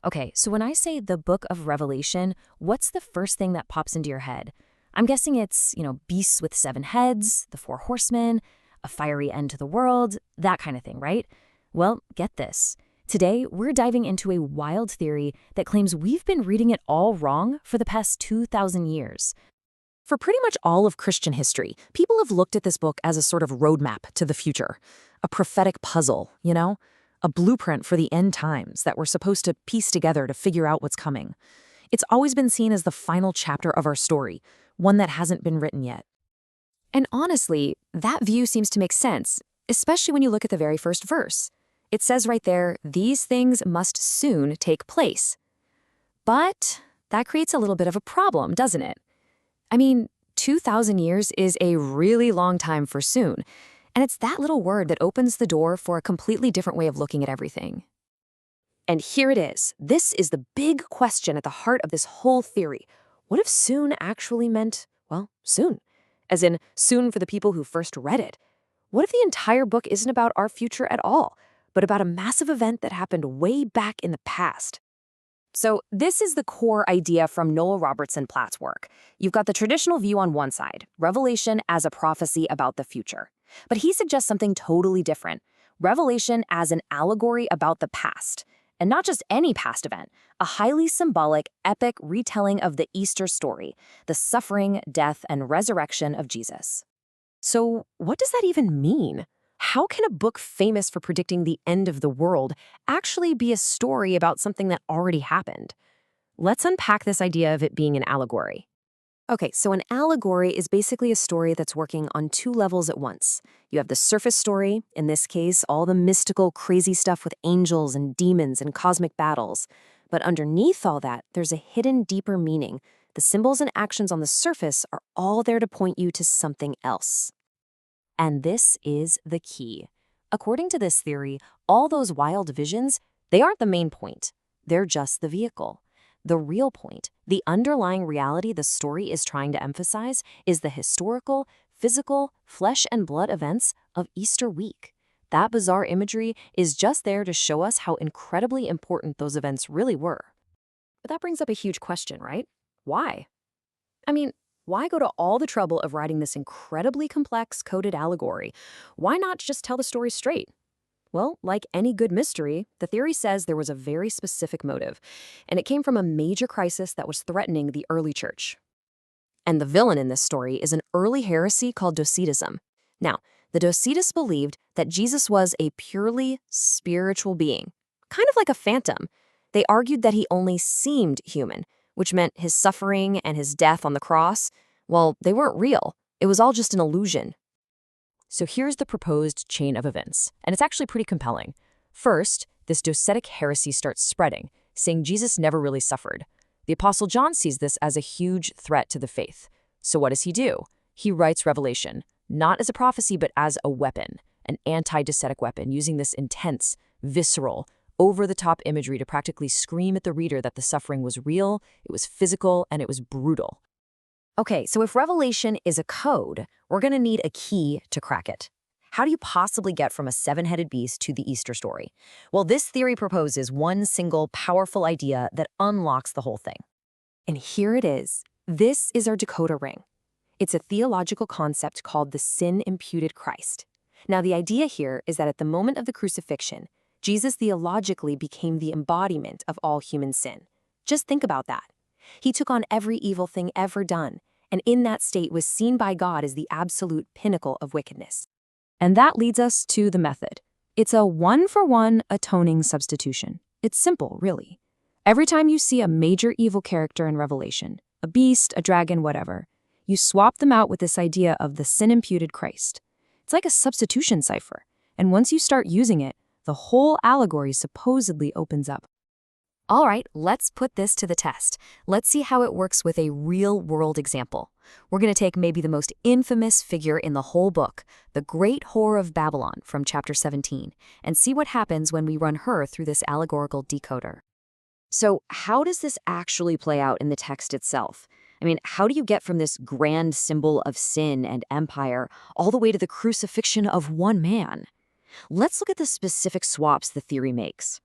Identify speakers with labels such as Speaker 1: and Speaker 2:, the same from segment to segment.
Speaker 1: Okay, so when I say the book of Revelation, what's the first thing that pops into your head? I'm guessing it's, beasts with 7 heads, the 4 horsemen, a fiery end to the world, that kind of thing, right? Well, get this. Today, we're diving into a wild theory that claims we've been reading it all wrong for the past 2,000 years. For pretty much all of Christian history, people have looked at this book as a sort of roadmap to the future, a prophetic puzzle, a blueprint for the end times that we're supposed to piece together to figure out what's coming. It's always been seen as the final chapter of our story, one that hasn't been written yet. And honestly, that view seems to make sense, especially when you look at the very first verse. It says right there, "These things must soon take place." But that creates a little bit of a problem, doesn't it? I mean, 2,000 years is a really long time for soon, and it's that little word that opens the door for a completely different way of looking at everything. And here it is. This is the big question at the heart of this whole theory. What if soon actually meant, well, soon? As in, soon for the people who first read it. What if the entire book isn't about our future at all, but about a massive event that happened way back in the past? So this is the core idea from Noel Robertson Platt's work. You've got the traditional view on one side, Revelation as a prophecy about the future. But he suggests something totally different, Revelation as an allegory about the past. And not just any past event, a highly symbolic, epic retelling of the Easter story, the suffering, death, and resurrection of Jesus. So what does that even mean? How can a book famous for predicting the end of the world actually be a story about something that already happened? Let's unpack this idea of it being an allegory. Okay, so an allegory is basically a story that's working on 2 levels at once. You have the surface story, in this case, all the mystical, crazy stuff with angels and demons and cosmic battles. But underneath all that, there's a hidden, deeper meaning. The symbols and actions on the surface are all there to point you to something else. And this is the key. According to this theory, all those wild visions, they aren't the main point. They're just the vehicle. The real point, the underlying reality the story is trying to emphasize, is the historical, physical, flesh and blood events of Easter week. That bizarre imagery is just there to show us how incredibly important those events really were. But that brings up a huge question, right? Why? I mean, why go to all the trouble of writing this incredibly complex, coded allegory? Why not just tell the story straight? Well, like any good mystery, the theory says there was a very specific motive, and it came from a major crisis that was threatening the early church. And the villain in this story is an early heresy called Docetism. Now, the Docetists believed that Jesus was a purely spiritual being, kind of like a phantom. They argued that he only seemed human, which meant his suffering and his death on the cross, well, they weren't real. It was all just an illusion. So here's the proposed chain of events, and it's actually pretty compelling. First, this docetic heresy starts spreading, saying Jesus never really suffered. The Apostle John sees this as a huge threat to the faith. So what does he do? He writes Revelation, not as a prophecy, but as a weapon, an anti-docetic weapon, using this intense, visceral, over-the-top imagery to practically scream at the reader that the suffering was real, it was physical, and it was brutal. Okay, so if Revelation is a code, we're going to need a key to crack it. How do you possibly get from a 7-headed beast to the Easter story? Well, this theory proposes one single powerful idea that unlocks the whole thing. And here it is. This is our decoder ring. It's a theological concept called the SIN-IMPUTED Christ. Now, the idea here is that at the moment of the crucifixion, Jesus theologically became the embodiment of all human sin. Just think about that. He took on every evil thing ever done, and in that state was seen by God as the absolute pinnacle of wickedness. And that leads us to the method. It's a one-for-one atoning substitution. It's simple, really. Every time you see a major evil character in Revelation, a beast, a dragon, whatever, you swap them out with this idea of the sin-imputed Christ. It's like a substitution cipher, and once you start using it, the whole allegory supposedly opens up. All right, let's put this to the test. Let's see how it works with a real-world example. We're going to take maybe the most infamous figure in the whole book, the Great Whore of Babylon from chapter 17, and see what happens when we run her through this allegorical decoder. So how does this actually play out in the text itself? I mean, how do you get from this grand symbol of sin and empire all the way to the crucifixion of one man? Let's look at the specific swaps the theory makes.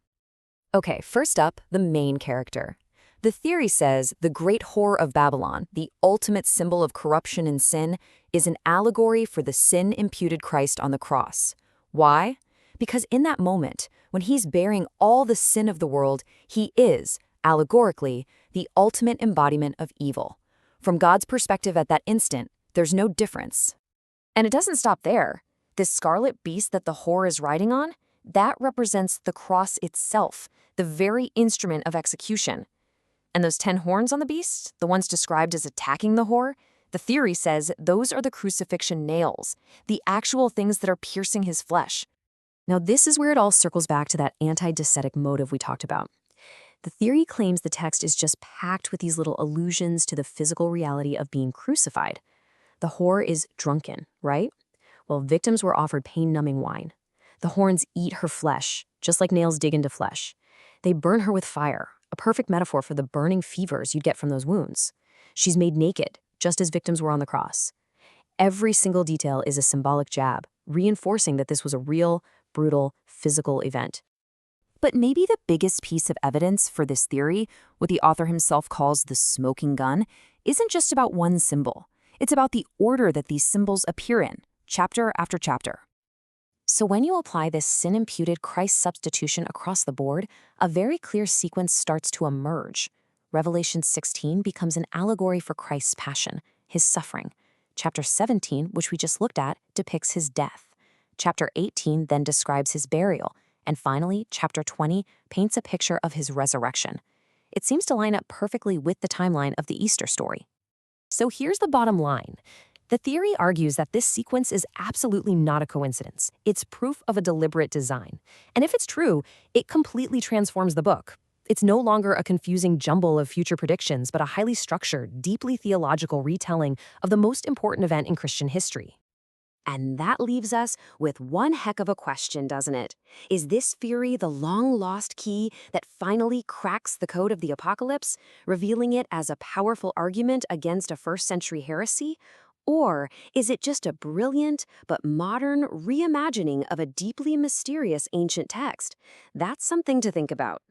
Speaker 2: Okay, first up, the main character. The theory says the great whore of Babylon, the ultimate symbol of corruption and sin, is an allegory for the sin-imputed Christ on the cross. Why? Because in that moment, when he's bearing all the sin of the world, he is, allegorically, the ultimate embodiment of evil. From God's perspective at that instant, there's no difference. And it doesn't stop there. This scarlet beast that the whore is riding on, that represents the cross itself, the very instrument of execution. And those 10 horns on the beast, the ones described as attacking the whore, the theory says those are the crucifixion nails, the actual things that are piercing his flesh. Now, this is where it all circles back to that anti-docetic motive we talked about. The theory claims the text is just packed with these little allusions to the physical reality of being crucified. The whore is drunken, right? Well, victims were offered pain-numbing wine. The horns eat her flesh, just like nails dig into flesh. They burn her with fire, a perfect metaphor for the burning fevers you'd get from those wounds. She's made naked, just as victims were on the cross. Every single detail is a symbolic jab, reinforcing that this was a real, brutal, physical event. But maybe the biggest piece of evidence for this theory, what the author himself calls the smoking gun, isn't just about one symbol. It's about the order that these symbols appear in, chapter after chapter. So when you apply this sin-imputed Christ substitution across the board, a very clear sequence starts to emerge. Revelation 16 becomes an allegory for Christ's passion, his suffering. Chapter 17, which we just looked at, depicts his death. Chapter 18 then describes his burial. And finally, chapter 20 paints a picture of his resurrection. It seems to line up perfectly with the timeline of the Easter story. So here's the bottom line. The theory argues that this sequence is absolutely not a coincidence. It's proof of a deliberate design. And if it's true, it completely transforms the book. It's no longer a confusing jumble of future predictions, but a highly structured, deeply theological retelling of the most important event in Christian history. And that leaves us with one heck of a question, doesn't it? Is this theory the long-lost key that finally cracks the code of the apocalypse, revealing it as a powerful argument against a first-century heresy? Or is it just a brilliant but modern reimagining of a deeply mysterious ancient text? That's something to think about.